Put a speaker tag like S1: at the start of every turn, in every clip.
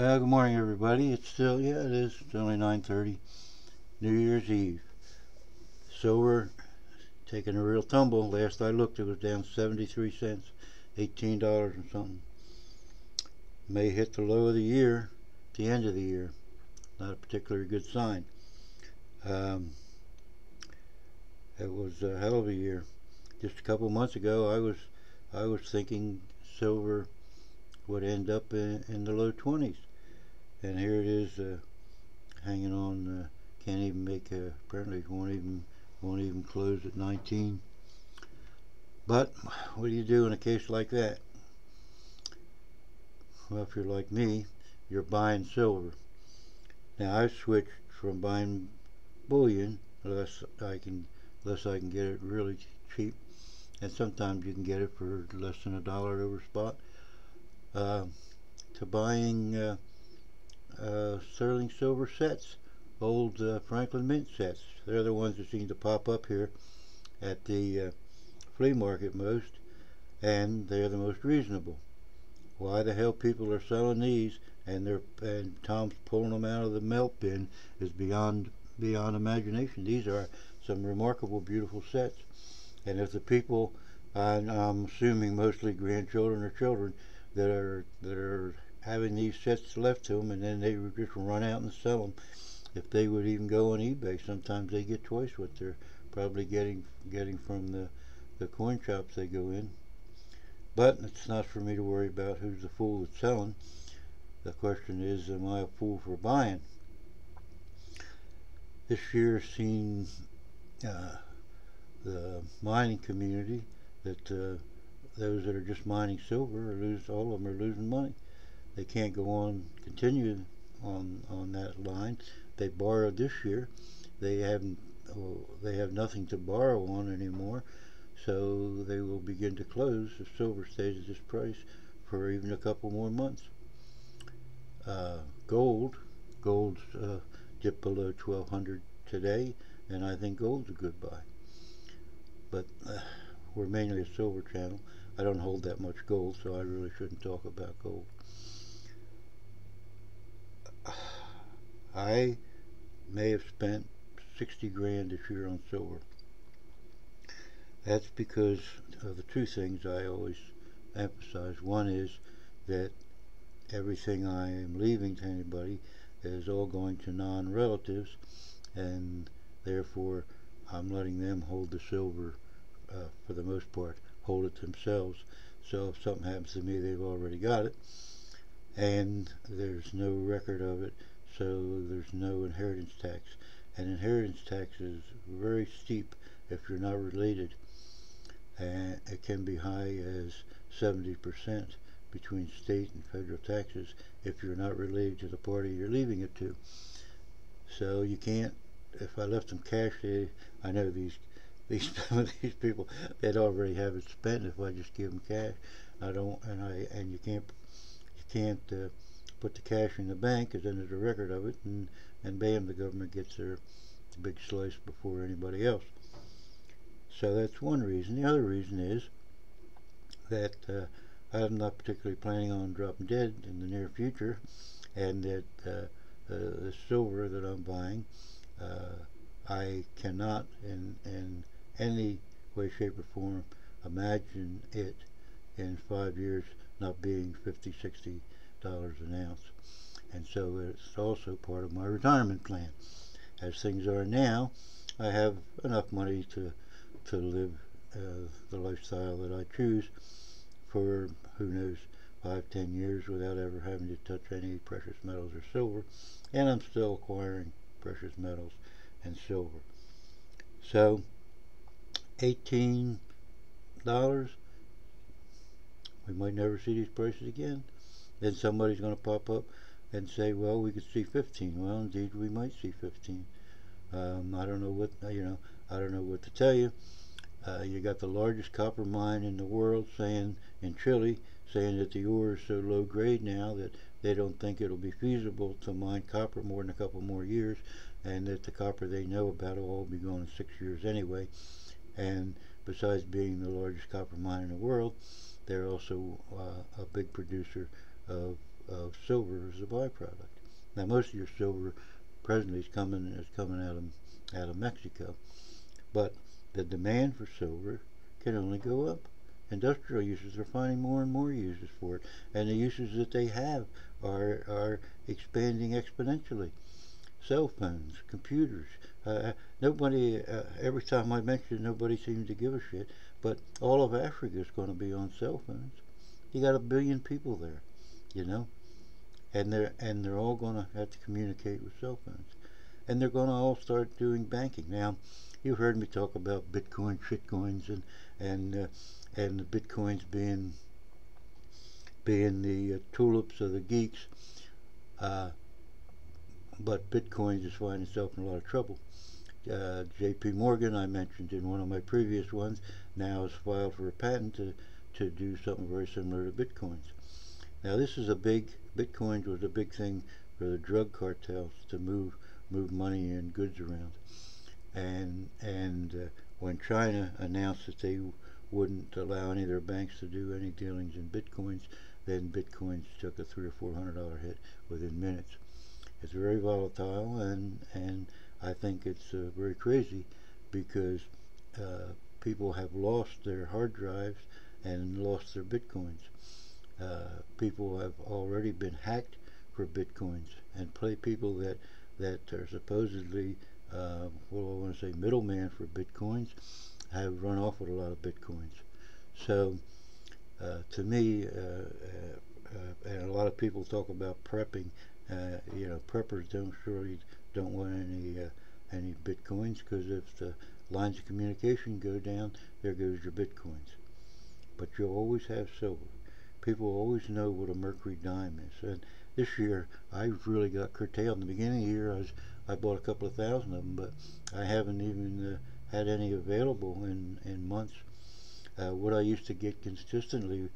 S1: Good morning, everybody. It's still, yeah, it is. It's only 9:30. New Year's Eve. Silver taking a real tumble. Last I looked, it was down 73 cents, $18 and something. May hit the low of the year, at the end of the year. Not a particularly good sign. Um, it was a hell of a year. Just a couple months ago, I was thinking silver would end up in the low 20s, and here it is, hanging on. Can't even make a. Apparently, won't even close at 19. But what do you do in a case like that? Well, if you're like me, you're buying silver. Now I've switched from buying bullion unless I can get it really cheap, and sometimes you can get it for less than $1 over spot. Uh, to buying sterling silver sets, old Franklin Mint sets. They're the ones that seem to pop up here at the flea market most, and they're the most reasonable. Why the hell people are selling these and Tom's pulling them out of the melt bin is beyond imagination. These are some remarkable, beautiful sets, and if the people, I'm assuming mostly grandchildren or children, that are having these sets left to them, and then they would just run out and sell them. If they would even go on eBay, sometimes they get twice what they're probably getting from the coin shops they go in. But it's not for me to worry about who's the fool that's selling. The question is, am I a fool for buying? This year's seen uh, the mining community that those that are just mining silver all of them are losing money. They can't go on continue on that line. They borrowed this year. They haven't. They have nothing to borrow on anymore, so they will begin to close if silver stays at this price for even a couple more months. Uh, gold, gold's dipped below 1200 today, and I think gold's a good buy. But we're mainly a silver channel. I don't hold that much gold, so I really shouldn't talk about gold. I may have spent 60 grand this year on silver. That's because of the two things I always emphasize. One is that everything I am leaving to anybody is all going to non relatives, and therefore I'm letting them hold the silver for the most part, hold it themselves. So if something happens to me, they've already got it, and there's no record of it, so there's no inheritance tax. And inheritance tax is very steep if you're not related, and it can be high as 70% between state and federal taxes if you're not related to the party you're leaving it to. So you can't. If I left them cash, I know these these people they'd already have it spent if I just give them cash. I don't, and you can't put the cash in the bank because then there's a record of it, and bam, the government gets their big slice before anybody else. So that's one reason. The other reason is that I'm not particularly planning on dropping dead in the near future, and that the silver that I'm buying, I cannot in any way, shape, or form imagine it in 5 years not being 50, $60 an ounce. And so it's also part of my retirement plan. As things are now, I have enough money to live the lifestyle that I choose for who knows 5, 10 years without ever having to touch any precious metals or silver, and I'm still acquiring precious metals and silver. So $18, we might never see these prices again. Then somebody's going to pop up and say, "Well, we could see 15." Well, indeed, we might see 15. I don't know what I don't know what to tell you. You got the largest copper mine in the world saying in Chile, saying that the ore is so low grade now that they don't think it'll be feasible to mine copper more than a couple more years, and that the copper they know about will all be gone in 6 years anyway. And besides being the largest copper mine in the world, they're also a big producer of of silver as a byproduct. Now, most of your silver presently is coming out of Mexico, but the demand for silver can only go up. Industrial uses are finding more and more uses for it, and the uses that they have are expanding exponentially. Cell phones, computers. Nobody, every time I mention it, nobody seems to give a shit. But all of Africa is going to be on cell phones. You got 1 billion people there, you know, and they're all going to have to communicate with cell phones, and they're going to all start doing banking. Now, you've heard me talk about Bitcoin, shitcoins, and uh, and the Bitcoins being the tulips of the geeks. Uh, but Bitcoin is finding itself in a lot of trouble. J.P. Morgan, I mentioned in one of my previous ones, now has filed for a patent to do something very similar to Bitcoins. Now, this is a big, Bitcoin was a big thing for the drug cartels to move money and goods around. And when China announced that they wouldn't allow any of their banks to do any dealings in Bitcoins, then Bitcoins took a $300 or $400 hit within minutes. It's very volatile, and I think it's very crazy because people have lost their hard drives and lost their bitcoins. People have already been hacked for bitcoins, and play people that are supposedly well, I want to say middleman for bitcoins have run off with a lot of bitcoins. So to me, and a lot of people talk about prepping. Preppers don't want any bitcoins, because if the lines of communication go down, there goes your bitcoins. But you'll always have silver. People always know what a mercury dime is. And this year, I really got curtailed. In the beginning of the year, I bought a couple of thousand of them, but I haven't even had any available in months. What I used to get consistently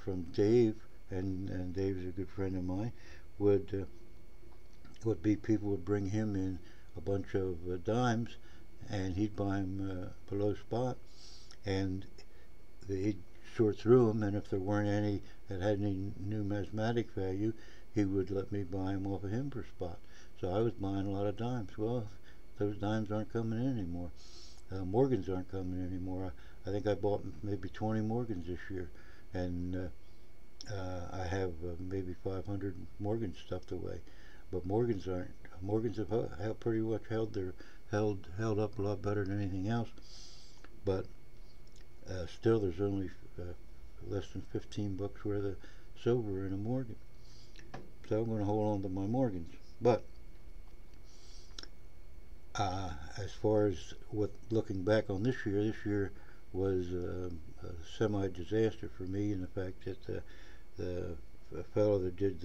S1: from Dave, and Dave's a good friend of mine, would would be people would bring him in a bunch of dimes, and he'd buy them below spot, and he'd sort through them, and if there weren't any that had any numismatic value, he would let me buy them off of him for spot. So I was buying a lot of dimes. Well, those dimes aren't coming in anymore. Morgans aren't coming in anymore. I think I bought maybe 20 Morgans this year, and I have maybe 500 Morgans stuffed away. But Morgans have pretty much held up a lot better than anything else. But still, there's only less than $15 worth of silver in a Morgan. So I'm going to hold on to my Morgans. But as far as looking back on this year was a semi-disaster for me, in the fact that the fellow that did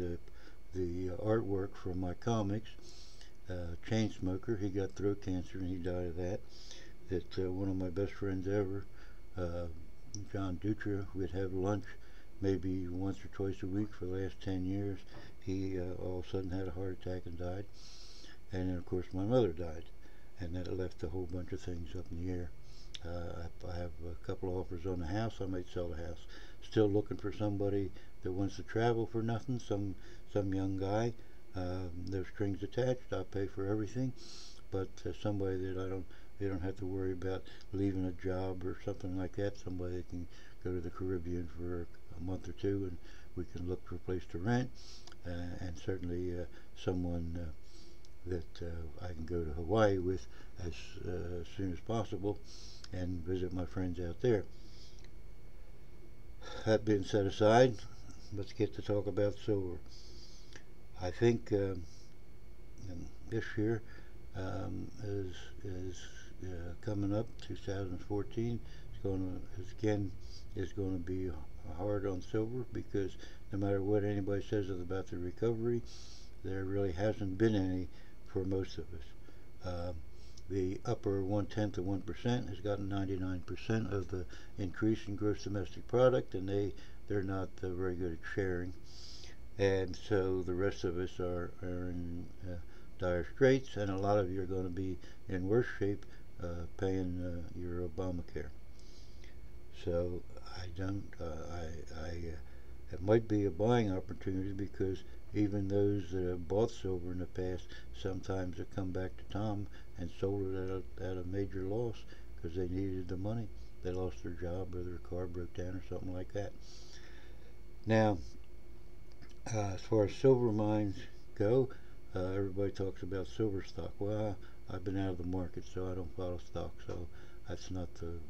S1: the artwork for my comics, Chainsmoker, he got throat cancer and he died of that. That one of my best friends ever, uh, John Dutra, we'd have lunch maybe once or twice a week for the last 10 years. He all of a sudden had a heart attack and died. And then, of course, my mother died. And that left a whole bunch of things up in the air. I have a couple of offers on the house. I might sell the house. Still looking for somebody that wants to travel for nothing. Some young guy. No strings attached. I'll pay for everything. But somebody that they don't have to worry about leaving a job or something like that. Somebody that can go to the Caribbean for a month or two, and we can look for a place to rent. And certainly someone that I can go to Hawaii with as soon as possible and visit my friends out there. That being set aside, let's get to talk about silver. I think this year is coming up, 2014. Is going to be hard on silver, because no matter what anybody says about the recovery, there really hasn't been any for most of us. The upper 1/10 of 1% has gotten 99% of the increase in gross domestic product, and they're not very good at sharing. And so the rest of us are in dire straits, and a lot of you are going to be in worse shape paying your Obamacare. So I don't. it might be a buying opportunity, because even those that have bought silver in the past sometimes have come back to Tom and sold it at a major loss because they needed the money. They lost their job, or their car broke down, or something like that. Now, as far as silver mines go, everybody talks about silver stock. Well, I've been out of the market, so I don't follow stock, so that's not the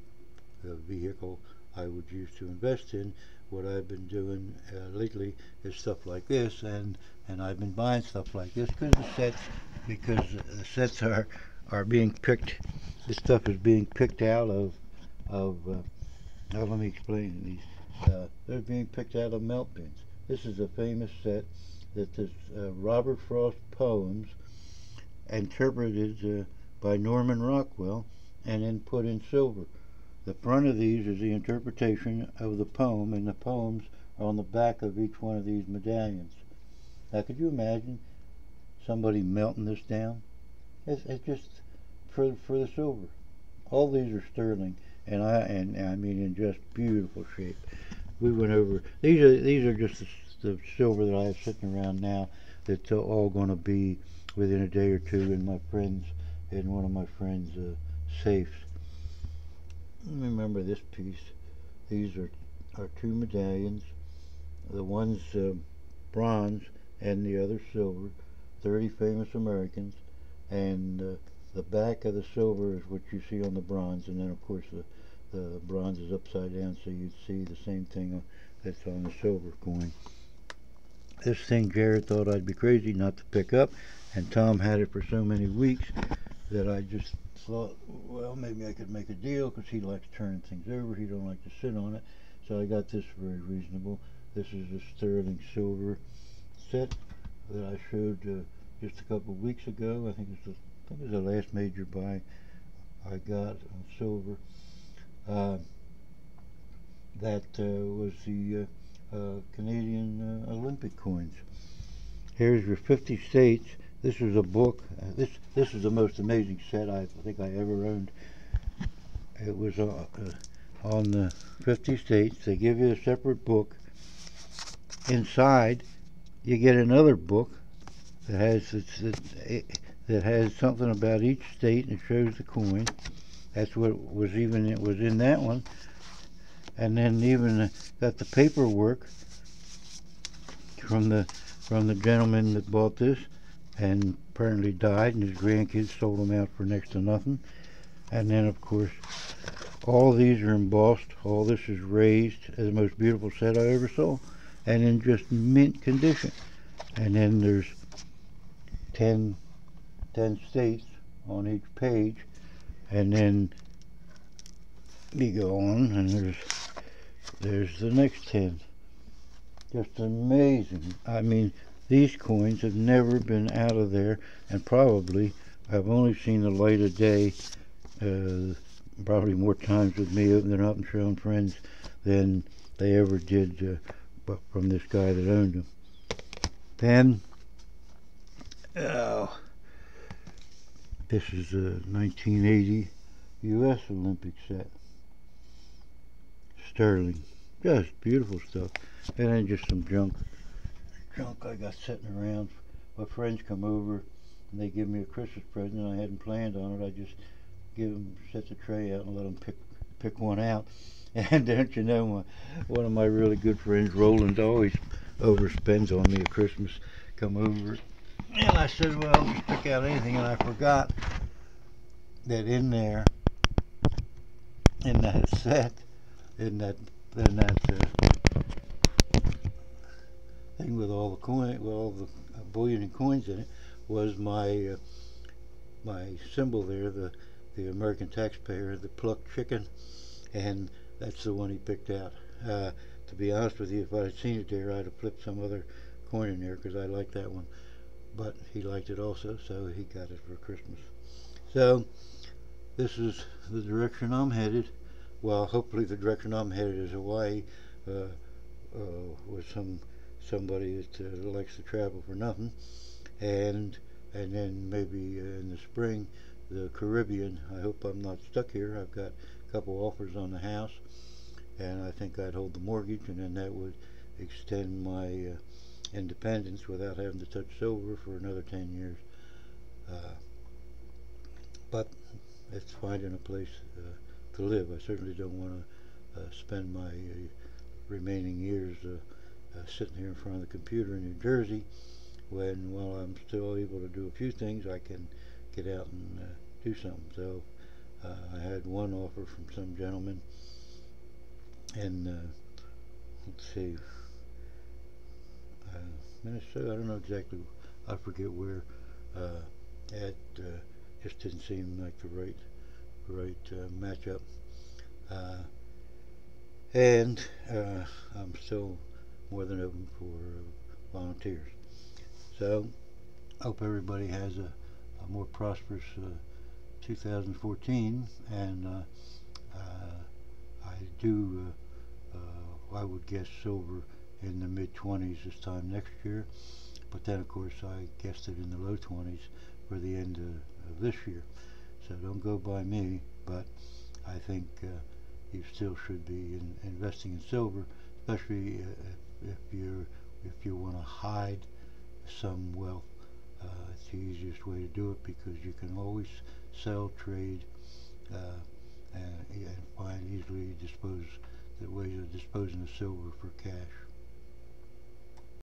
S1: vehicle I would use to invest in. What I've been doing lately is stuff like this, and I've been buying stuff like this because the sets are being picked. This stuff is being picked out of. Now let me explain these. They're being picked out of melt bins. This is a famous set that is Robert Frost poems interpreted by Norman Rockwell and then put in silver. The front of these is the interpretation of the poem, and the poems are on the back of each one of these medallions. Now, could you imagine somebody melting this down? It's just for the silver. All these are sterling, and I mean in just beautiful shape. We went over these are just the silver that I have sitting around now. That's all going to be within a day or two in one of my friends' safes. Remember this piece. These are two medallions. The one's bronze and the other silver. 30 famous Americans, and the back of the silver is what you see on the bronze, and then of course the bronze is upside down, so you'd see the same thing that's on the silver coin. This thing Jared thought I'd be crazy not to pick up, and Tom had it for so many weeks that I just thought, well, maybe I could make a deal, because he likes turning things over. He don't like to sit on it. So I got this very reasonable. This is a sterling silver set that I showed just a couple of weeks ago. I think it was the last major buy I got on silver. That was the Canadian Olympic coins. Here's your 50 states. This is a book. This is the most amazing set I think I ever owned. It was on the 50 states. They give you a separate book. Inside, you get another book that has something about each state, and it shows the coin. That's what it was in that one. And then even got the paperwork from the gentleman that bought this, and apparently died, and his grandkids sold them out for next to nothing. And then of course all of these are embossed. All this is raised. As the most beautiful set I ever saw, and in just mint condition. And then there's 10 states on each page, and then you go on, and there's the next 10. Just amazing. I mean, these coins have never been out of there, and probably I've only seen the light of day probably more times with me opening up and showing friends than they ever did from this guy that owned them. Then, this is a 1980 U.S. Olympic set. Sterling. Just beautiful stuff. And then just some junk I got sitting around. My friends come over and they give me a Christmas present, and I hadn't planned on it. I just set the tray out and let them pick one out. And don't you know, one of my really good friends, Roland, always overspends on me at Christmas. Come over, and I said, well, I'll just pick out anything, and I forgot that in there, in that set, in that thing with all the bullion and coins in it, was my symbol there, the American taxpayer, the plucked chicken, and that's the one he picked out. To be honest with you, if I had seen it there, I'd have flipped some other coin in there, because I like that one. But he liked it also, so he got it for Christmas. So this is the direction I'm headed. Well, hopefully the direction I'm headed is Hawaii, with somebody that likes to travel for nothing, and then maybe in the spring the Caribbean. I hope I'm not stuck here. I've got a couple offers on the house, and I think I'd hold the mortgage, and then that would extend my independence without having to touch silver for another 10 years. Uh, but it's finding a place to live. I certainly don't want to spend my remaining years sitting here in front of the computer in New Jersey when, while I'm still able to do a few things, I can get out and do something. So I had one offer from some gentleman in, let's see, uh, Minnesota. I don't know exactly. I forget where. It just didn't seem like the right matchup. Uh, and I'm still more than open for volunteers. So hope everybody has a more prosperous 2014, and I do. I would guess silver in the mid 20s this time next year, but then of course I guessed it in the low 20s for the end of this year. So don't go by me, but I think you still should be investing in silver, especially if you want to hide some wealth. It's the easiest way to do it because you can always sell, trade, uh, and find easily ways of disposing of silver for cash.